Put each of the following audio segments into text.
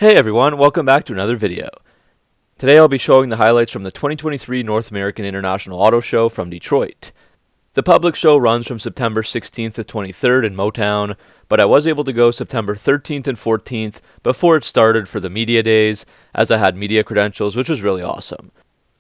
Hey everyone, welcome back to another video. Today I'll be showing the highlights from the 2023 North American International Auto Show from Detroit. The public show runs from September 16th to 23rd in Motown, but I was able to go September 13th and 14th before it started for the media days, as I had media credentials, which was really awesome.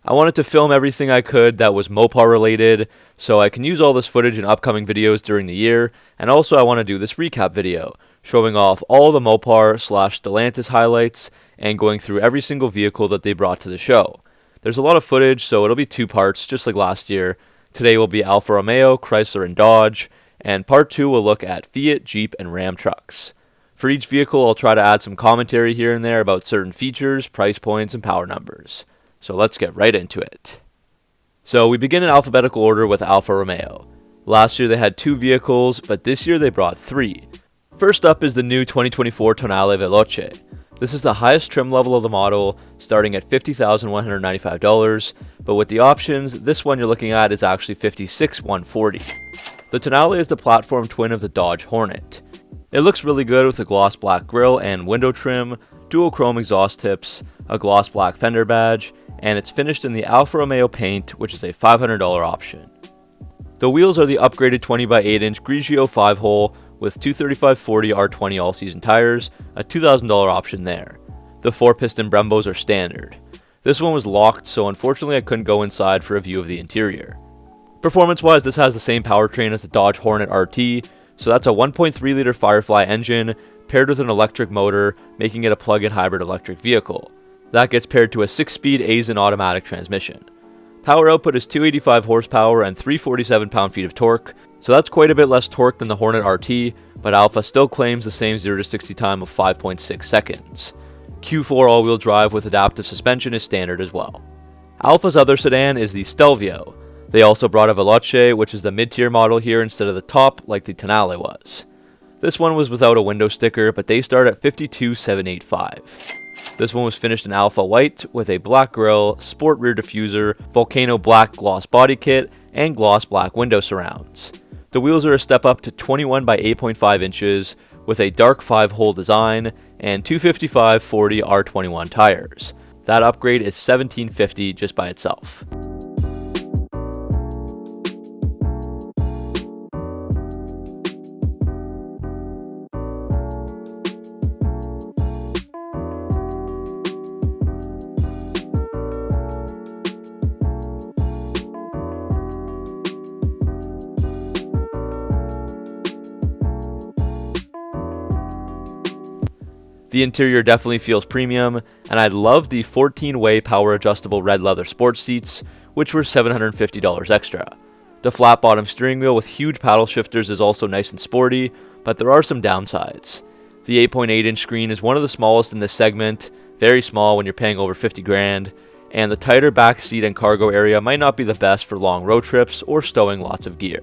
I wanted to film everything I could that was Mopar related, so I can use all this footage in upcoming videos during the year, and also I want to do this recap video, showing off all the Mopar/Stellantis highlights and going through every single vehicle that they brought to the show. There's a lot of footage, so it'll be two parts, just like last year. Today will be Alfa Romeo, Chrysler, and Dodge, and part 2 will look at Fiat, Jeep, and Ram trucks. For each vehicle, I'll try to add some commentary here and there about certain features, price points, and power numbers. So let's get right into it. So we begin in alphabetical order with Alfa Romeo. Last year they had 2 vehicles, but this year they brought 3. First up is the new 2024 Tonale Veloce. This is the highest trim level of the model, starting at $50,195, but with the options, this one you're looking at is actually $56,140. The Tonale is the platform twin of the Dodge Hornet. It looks really good with a gloss black grille and window trim, dual chrome exhaust tips, a gloss black fender badge, and it's finished in the Alfa Romeo paint, which is a $500 option. The wheels are the upgraded 20x8-inch Grigio 5-hole with 235/40 R20 all-season tires, a $2,000 option there. The 4-piston Brembos are standard. This one was locked, so unfortunately I couldn't go inside for a view of the interior. Performance-wise, this has the same powertrain as the Dodge Hornet RT, so that's a 1.3-liter Firefly engine paired with an electric motor, making it a plug-in hybrid electric vehicle. That gets paired to a 6-speed Aisin automatic transmission. Power output is 285 horsepower and 347 pound-feet of torque, so that's quite a bit less torque than the Hornet RT, but Alfa still claims the same 0 to 60 time of 5.6 seconds. Q4 all-wheel drive with adaptive suspension is standard as well. Alfa's other sedan is the Stelvio. They also brought a Veloce, which is the mid-tier model here instead of the top like the Tonale was. This one was without a window sticker, but they start at $52,785. This one was finished in Alpha White with a black grille, sport rear diffuser, Volcano black gloss body kit, and gloss black window surrounds. The wheels are a step up to 21 by 8.5 inches with a dark 5-hole design and 255/40 R21 tires. That upgrade is $1,750 just by itself. The interior definitely feels premium, and I love the 14-way power adjustable red leather sports seats, which were $750 extra. The flat bottom steering wheel with huge paddle shifters is also nice and sporty, but there are some downsides. The 8.8-inch screen is one of the smallest in this segment, very small when you're paying over $50,000, and the tighter back seat and cargo area might not be the best for long road trips or stowing lots of gear.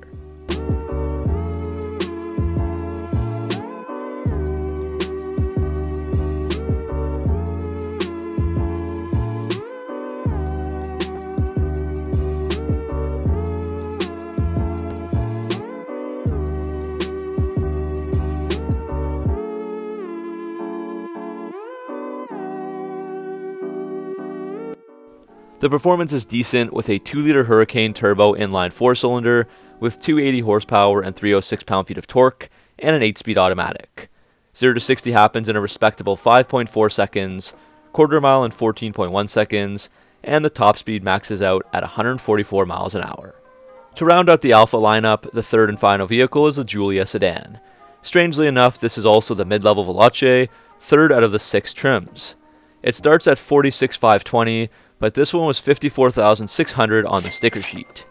The performance is decent with a 2-liter Hurricane turbo inline 4-cylinder with 280 horsepower and 306 pound-feet of torque and an 8-speed automatic. 0 to 60 happens in a respectable 5.4 seconds, quarter mile in 14.1 seconds, and the top speed maxes out at 144 miles an hour. To round out the Alfa lineup, the third and final vehicle is the Giulia sedan. Strangely enough, this is also the mid-level Veloce, third out of the 6 trims. It starts at $46,520, but this one was $54,600 on the sticker sheet.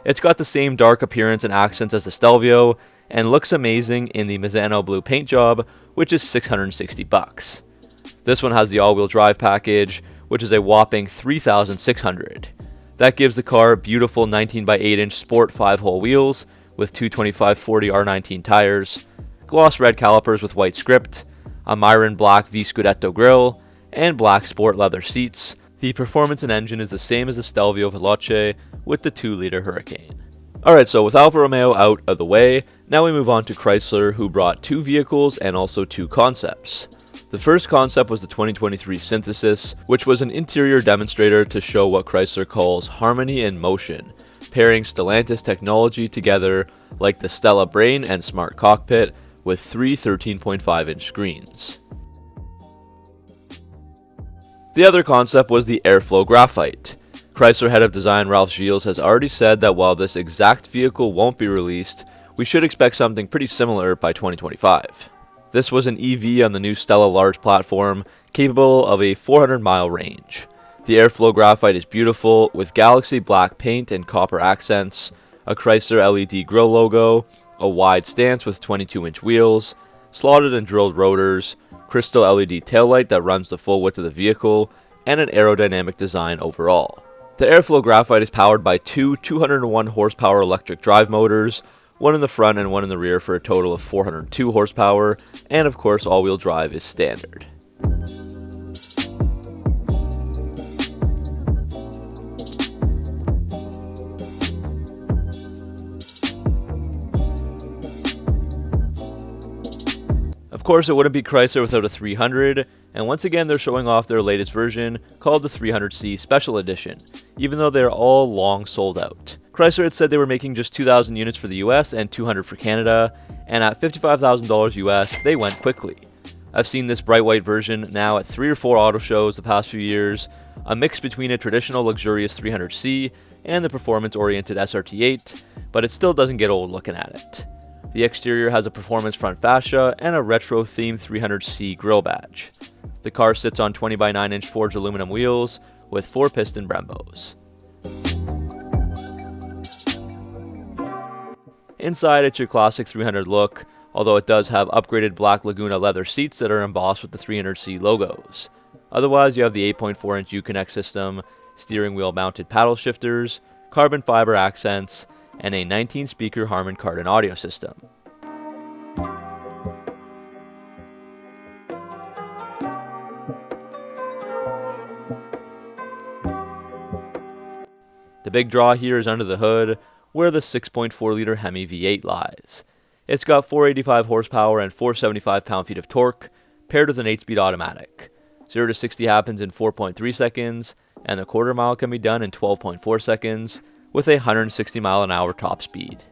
It's got the same dark appearance and accents as the Stelvio, and looks amazing in the Mazzano blue paint job, which is $660. This one has the all-wheel drive package, which is a whopping $3,600. That gives the car beautiful 19 by 8-inch sport 5-hole wheels with 225/40 R19 tires, gloss red calipers with white script, a Myron black V Scudetto grille, and black sport leather seats. The performance and engine is the same as the Stelvio Veloce with the 2-liter Hurricane. Alright, so with Alfa Romeo out of the way, now we move on to Chrysler, who brought 2 vehicles and also 2 concepts. The first concept was the 2023 Synthesis, which was an interior demonstrator to show what Chrysler calls harmony in motion, pairing Stellantis technology together like the Stella Brain and Smart Cockpit with three 13.5-inch screens. The other concept was the Airflow Graphite. Chrysler head of design Ralph Gilles has already said that while this exact vehicle won't be released, we should expect something pretty similar by 2025. This was an EV on the new Stella Large platform, capable of a 400-mile range. The Airflow Graphite is beautiful, with galaxy black paint and copper accents, a Chrysler LED grille logo, a wide stance with 22-inch wheels, slotted and drilled rotors, crystal LED taillight that runs the full width of the vehicle, and an aerodynamic design overall. The Airflow Graphite is powered by two 201 horsepower electric drive motors, one in the front and one in the rear for a total of 402 horsepower, and of course all-wheel drive is standard. Of course, it wouldn't be Chrysler without a 300, and once again they're showing off their latest version, called the 300C Special Edition, even though they're all long sold out. Chrysler had said they were making just 2,000 units for the US and 200 for Canada, and at $55,000 US, they went quickly. I've seen this bright white version now at 3 or 4 auto shows the past few years, a mix between a traditional luxurious 300C and the performance-oriented SRT8, but it still doesn't get old looking at it. The exterior has a performance front fascia and a retro-themed 300C grille badge. The car sits on 20 by 9-inch forged aluminum wheels with 4-piston Brembos. Inside, it's your classic 300 look, although it does have upgraded black Laguna leather seats that are embossed with the 300C logos. Otherwise, you have the 8.4-inch Uconnect system, steering wheel mounted paddle shifters, carbon fiber accents, and a 19-speaker Harman Kardon audio system. The big draw here is under the hood, where the 6.4-liter Hemi V8 lies. It's got 485 horsepower and 475 pound-feet of torque, paired with an 8-speed automatic. 0 to 60 happens in 4.3 seconds, and the quarter mile can be done in 12.4 seconds, with a 160-mile-an-hour top speed.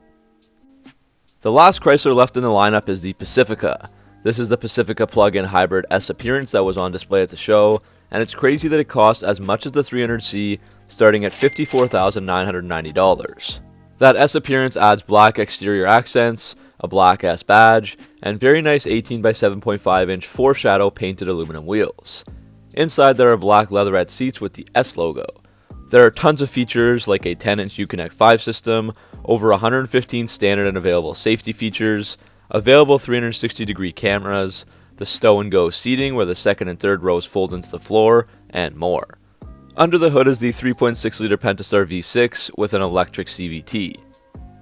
The last Chrysler left in the lineup is the Pacifica. This is the Pacifica plug-in hybrid S appearance that was on display at the show, and it's crazy that it costs as much as the 300C, starting at $54,990. That S appearance adds black exterior accents, a black S badge, and very nice 18 by 7.5-inch foreshadow painted aluminum wheels. Inside there are black leatherette seats with the S logo. There are tons of features like a 10-inch Uconnect 5 system, over 115 standard and available safety features, available 360-degree cameras, the stow-and-go seating where the second and third rows fold into the floor, and more. Under the hood is the 3.6-liter Pentastar V6 with an electric CVT.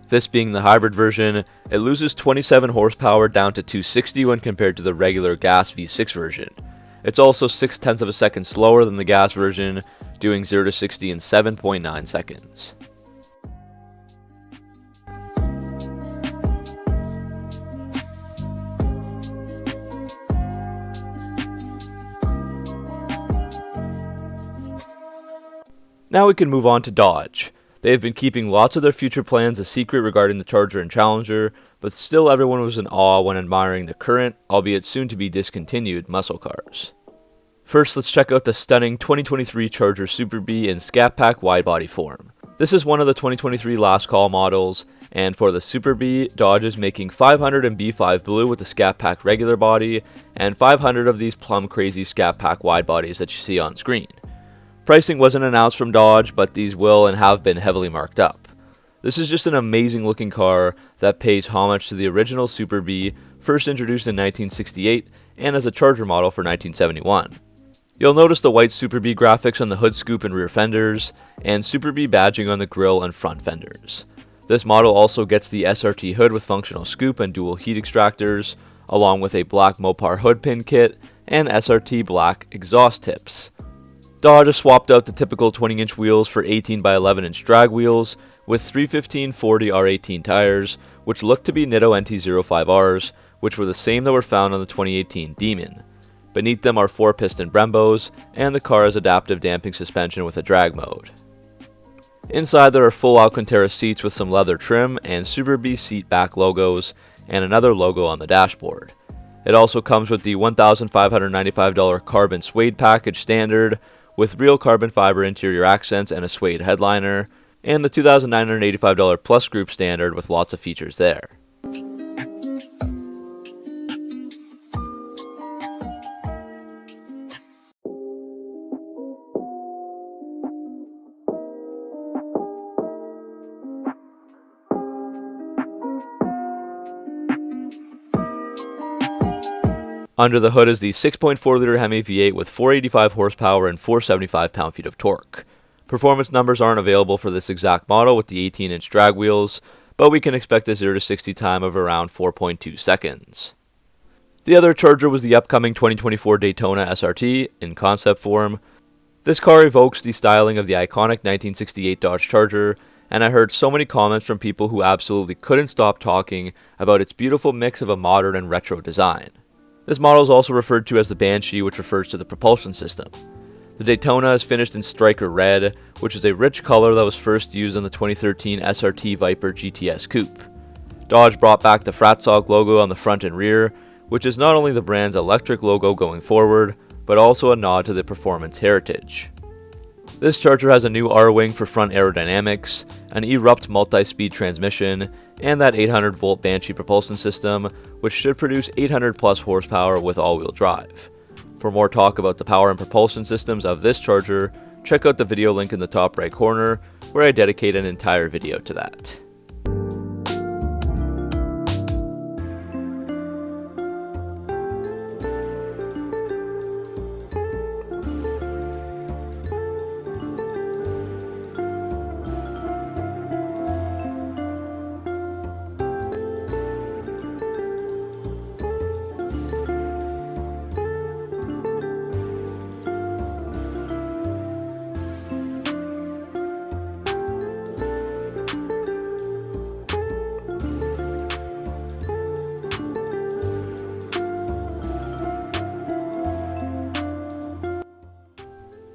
This being the hybrid version, it loses 27 horsepower down to 260 when compared to the regular gas V6 version. It's also 0.6 of a second slower than the gas version, doing 0 to 60 in 7.9 seconds. Now we can move on to Dodge. They have been keeping lots of their future plans a secret regarding the Charger and Challenger, but still everyone was in awe when admiring the current, albeit soon to be discontinued, muscle cars. First, let's check out the stunning 2023 Charger Super B in Scat Pack wide-body form. This is one of the 2023 last call models, and for the Super B, Dodge is making 500 in B5 blue with the Scat Pack regular body, and 500 of these plum crazy Scat Pack wide bodies that you see on screen. Pricing wasn't announced from Dodge, but these will and have been heavily marked up. This is just an amazing looking car that pays homage to the original Super B, first introduced in 1968 and as a Charger model for 1971. You'll notice the white Super B graphics on the hood scoop and rear fenders, and Super B badging on the grille and front fenders. This model also gets the SRT hood with functional scoop and dual heat extractors, along with a black Mopar hood pin kit and SRT black exhaust tips. Dodge has swapped out the typical 20-inch wheels for 18 by 11-inch drag wheels with 315/40 R18 tires, which look to be Nitto NT05Rs, which were the same that were found on the 2018 Demon. Beneath them are 4-piston Brembos, and the car has adaptive damping suspension with a drag mode. Inside there are full Alcantara seats with some leather trim and Super B seat back logos, and another logo on the dashboard. It also comes with the $1,595 carbon suede package standard, with real carbon fiber interior accents and a suede headliner, and the $2,985 Plus Group standard with lots of features there. Under the hood is the 6.4-liter Hemi V8 with 485 horsepower and 475 pound-feet of torque. Performance numbers aren't available for this exact model with the 18-inch drag wheels, but we can expect a 0 to 60 time of around 4.2 seconds. The other Charger was the upcoming 2024 Daytona SRT in concept form. This car evokes the styling of the iconic 1968 Dodge Charger, and I heard so many comments from people who absolutely couldn't stop talking about its beautiful mix of a modern and retro design. This model is also referred to as the Banshee, which refers to the propulsion system. The Daytona is finished in striker red, which is a rich color that was first used in the 2013 SRT Viper GTS Coupe. Dodge brought back the Fratzog logo on the front and rear, which is not only the brand's electric logo going forward, but also a nod to the performance heritage. This Charger has a new R-wing for front aerodynamics, an Erupt multi-speed transmission, and that 800-volt Banshee propulsion system, which should produce 800 plus horsepower with all-wheel drive. For more talk about the power and propulsion systems of this Charger, check out the video link in the top right corner, where I dedicate an entire video to that.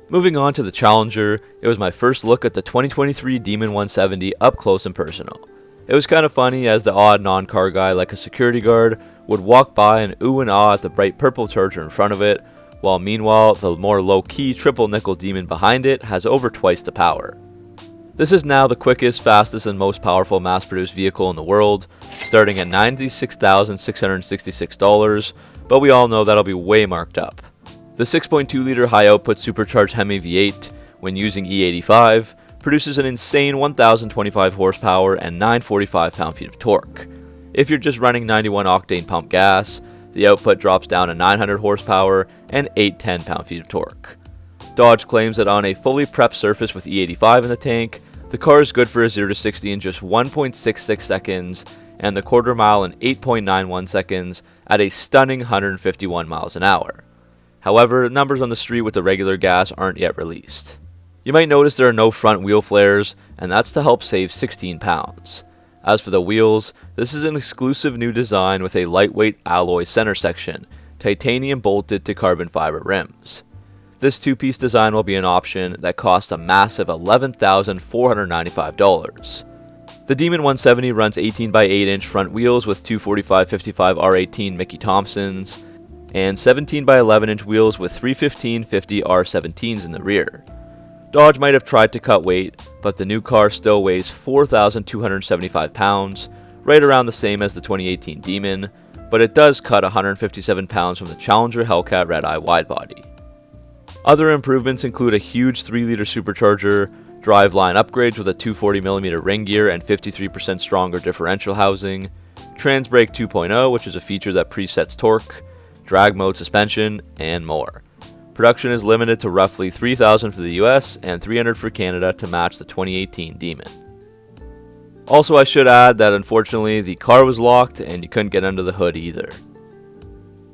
Moving on to the Challenger, it was my first look at the 2023 Demon 170 up close and personal. It was kind of funny as the odd non-car guy like a security guard would walk by and ooh and ah at the bright purple Charger in front of it, while meanwhile the more low-key triple nickel Demon behind it has over twice the power. This is now the quickest, fastest, and most powerful mass-produced vehicle in the world, starting at $96,666, but we all know that'll be way marked up. The 6.2-liter high-output supercharged Hemi V8, when using E85, produces an insane 1,025 horsepower and 945 pound-feet of torque. If you're just running 91-octane pump gas, the output drops down to 900 horsepower and 810 pound-feet of torque. Dodge claims that on a fully prepped surface with E85 in the tank, the car is good for a 0 to 60 in just 1.66 seconds, and the quarter mile in 8.91 seconds at a stunning 151 miles an hour. However, numbers on the street with the regular gas aren't yet released. You might notice there are no front wheel flares, and that's to help save 16 pounds. As for the wheels, this is an exclusive new design with a lightweight alloy center section, titanium bolted to carbon fiber rims. This two-piece design will be an option that costs a massive $11,495. The Demon 170 runs 18x8-inch front wheels with 245/55 R18 Mickey Thompsons, and 17x11-inch wheels with 315/50 R17s in the rear. Dodge might have tried to cut weight, but the new car still weighs 4,275 pounds, right around the same as the 2018 Demon, but it does cut 157 pounds from the Challenger Hellcat Red-Eye widebody. Other improvements include a huge 3-liter supercharger, driveline upgrades with a 240mm ring gear and 53% stronger differential housing, Transbrake 2.0, which is a feature that presets torque, drag mode suspension, and more. Production is limited to roughly 3,000 for the US and 300 for Canada to match the 2018 Demon. Also, I should add that unfortunately the car was locked and you couldn't get under the hood either.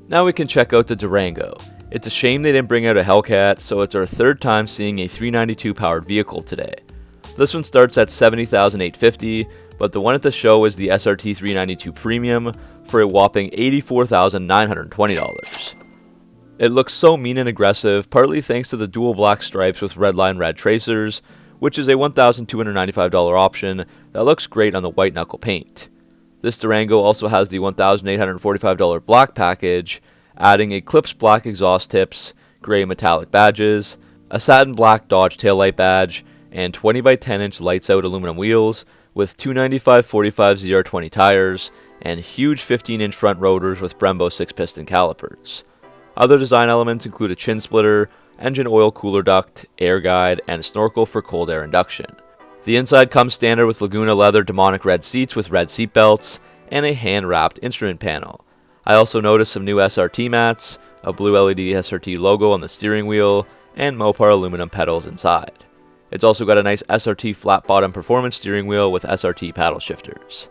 Now we can check out the Durango. It's a shame they didn't bring out a Hellcat, so it's our third time seeing a 392 powered vehicle today. This one starts at $70,850, but the one at the show is the SRT 392 Premium for a whopping $84,920. It looks so mean and aggressive, partly thanks to the dual black stripes with redline red tracers, which is a $1,295 option that looks great on the white knuckle paint. This Durango also has the $1,845 black package, adding Eclipse black exhaust tips, gray metallic badges, a satin black Dodge taillight badge, and 20 by 10 inch lights out aluminum wheels with 295/45 ZR20 tires, and huge 15 inch front rotors with Brembo 6-piston calipers. Other design elements include a chin splitter, engine oil cooler duct, air guide, and a snorkel for cold air induction. The inside comes standard with Laguna leather demonic red seats with red seat belts, and a hand-wrapped instrument panel. I also noticed some new SRT mats, a blue LED SRT logo on the steering wheel, and Mopar aluminum pedals inside. It's also got a nice SRT flat bottom performance steering wheel with SRT paddle shifters.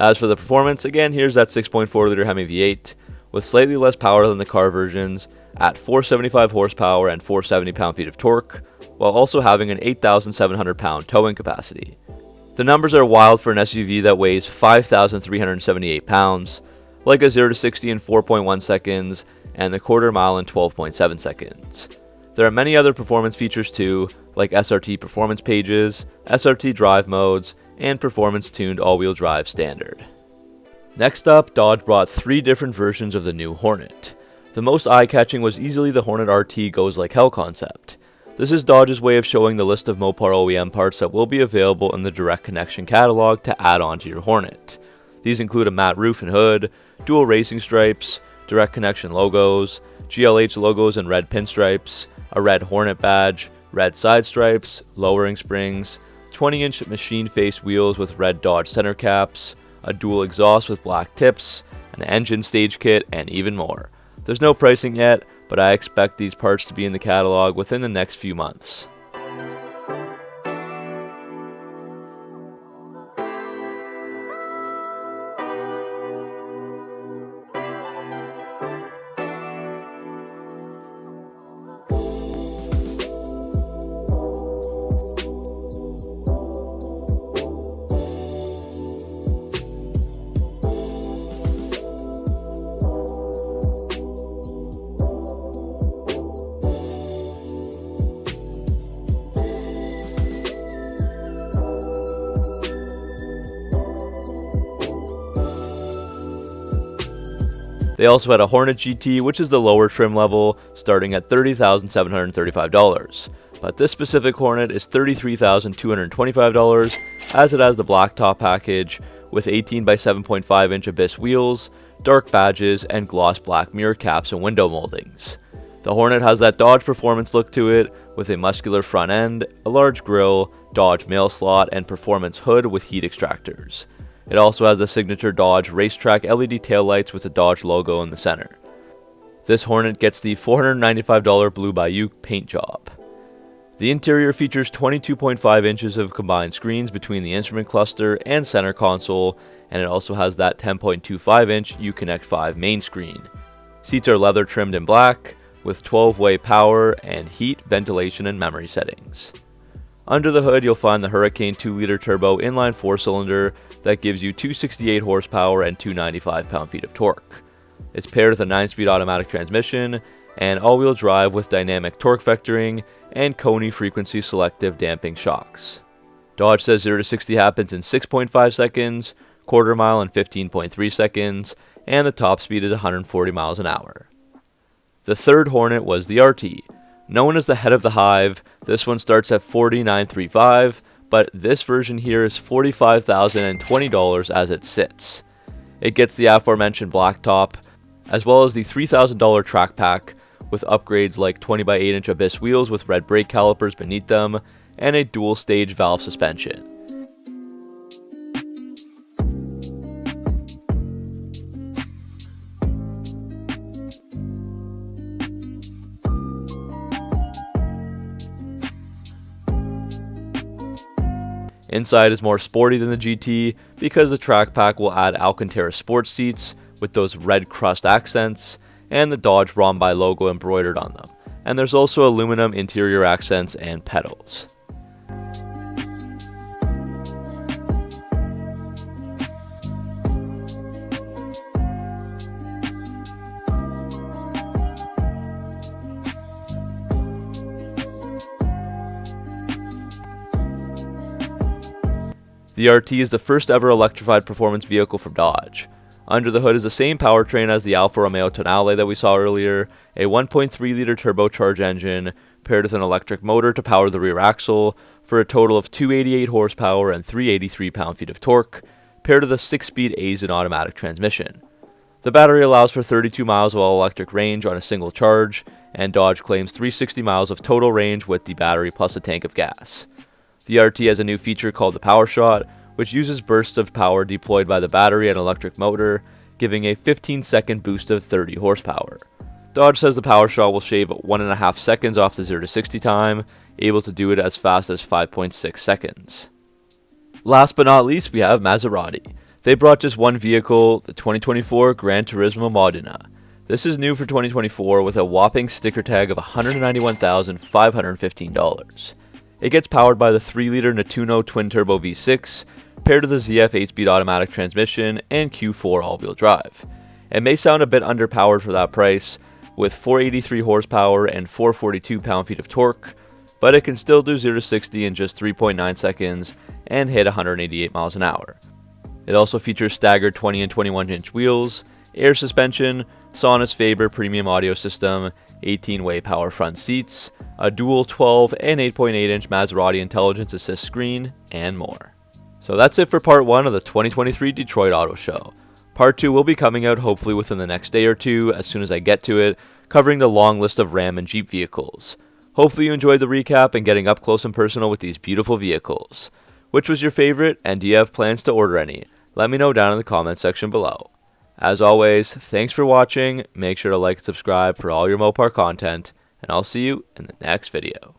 As for the performance, again, here's that 6.4 liter Hemi V8 with slightly less power than the car versions at 475 horsepower and 470 pound-feet of torque, while also having an 8,700 pound towing capacity. The numbers are wild for an SUV that weighs 5,378 pounds, like a 0 to 60 in 4.1 seconds and the quarter mile in 12.7 seconds. There are many other performance features too, like SRT performance pages, SRT drive modes, and performance-tuned all-wheel drive standard. Next up, Dodge brought 3 different versions of the new Hornet. The most eye-catching was easily the Hornet RT Goes Like Hell concept. This is Dodge's way of showing the list of Mopar OEM parts that will be available in the Direct Connection catalog to add on to your Hornet. These include a matte roof and hood, dual racing stripes, Direct Connection logos, GLH logos and red pinstripes, a red Hornet badge, red side stripes, lowering springs, 20-inch machine-faced wheels with red Dodge center caps, a dual exhaust with black tips, an engine stage kit, and even more. There's no pricing yet, but I expect these parts to be in the catalog within the next few months. They also had a Hornet GT, which is the lower trim level, starting at $30,735. But this specific Hornet is $33,225, as it has the black top package with 18 by 7.5 inch Abyss wheels, dark badges, and gloss black mirror caps and window moldings. The Hornet has that Dodge performance look to it, with a muscular front end, a large grille, Dodge mail slot, and performance hood with heat extractors. It also has the signature Dodge racetrack LED taillights with the Dodge logo in the center. This Hornet gets the $495 Blue Bayou paint job. The interior features 22.5 inches of combined screens between the instrument cluster and center console, and it also has that 10.25 inch Uconnect 5 main screen. Seats are leather trimmed in black, with 12-way power and heat, ventilation, and memory settings. Under the hood, you'll find the Hurricane 2-liter turbo inline 4-cylinder that gives you 268 horsepower and 295 pound-feet of torque. It's paired with a 9-speed automatic transmission and all-wheel drive with dynamic torque vectoring and Coney frequency selective damping shocks. Dodge says 0 to 60 happens in 6.5 seconds, quarter mile in 15.3 seconds, and the top speed is 140 miles an hour. The third Hornet was the RT. Known as the head of the hive, this one starts at $49,350, but this version here is $45,020 as it sits. It gets the aforementioned black top, as well as the $3,000 track pack, with upgrades like 20 by 8 inch Abyss wheels with red brake calipers beneath them, and a dual stage valve suspension. Inside is more sporty than the GT because the track pack will add Alcantara sports seats with those red crust accents and the Dodge Rhombus logo embroidered on them. And there's also aluminum interior accents and pedals. The RT is the first ever electrified performance vehicle from Dodge. Under the hood is the same powertrain as the Alfa Romeo Tonale that we saw earlier, a 1.3-liter turbocharged engine paired with an electric motor to power the rear axle for a total of 288 horsepower and 383 pound-feet of torque, paired with a 6-speed Aisin automatic transmission. The battery allows for 32 miles of all-electric range on a single charge, and Dodge claims 360 miles of total range with the battery plus a tank of gas. The RT has a new feature called the Power Shot, which uses bursts of power deployed by the battery and electric motor, giving a 15-second boost of 30 horsepower. Dodge says the Power Shot will shave 1.5 seconds off the 0 to 60 time, able to do it as fast as 5.6 seconds. Last but not least, we have Maserati. They brought just one vehicle, the 2024 Gran Turismo Modena. This is new for 2024 with a whopping sticker tag of $191,515. It gets powered by the 3-liter Nettuno twin-turbo V6, paired with a ZF 8-speed automatic transmission and Q4 all-wheel drive. It may sound a bit underpowered for that price, with 483 horsepower and 442 pound-feet of torque, but it can still do 0 to 60 in just 3.9 seconds and hit 188 miles an hour. It also features staggered 20 and 21-inch wheels, air suspension, Sonus Faber premium audio system, 18-way power front seats, a dual 12 and 8.8-inch Maserati Intelligence Assist screen, and more. So that's it for part 1 of the 2023 Detroit Auto Show. Part 2 will be coming out hopefully within the next day or two as soon as I get to it, covering the long list of Ram and Jeep vehicles. Hopefully you enjoyed the recap and getting up close and personal with these beautiful vehicles. Which was your favorite, and do you have plans to order any? Let me know down in the comment section below. As always, thanks for watching, make sure to like and subscribe for all your Mopar content, and I'll see you in the next video.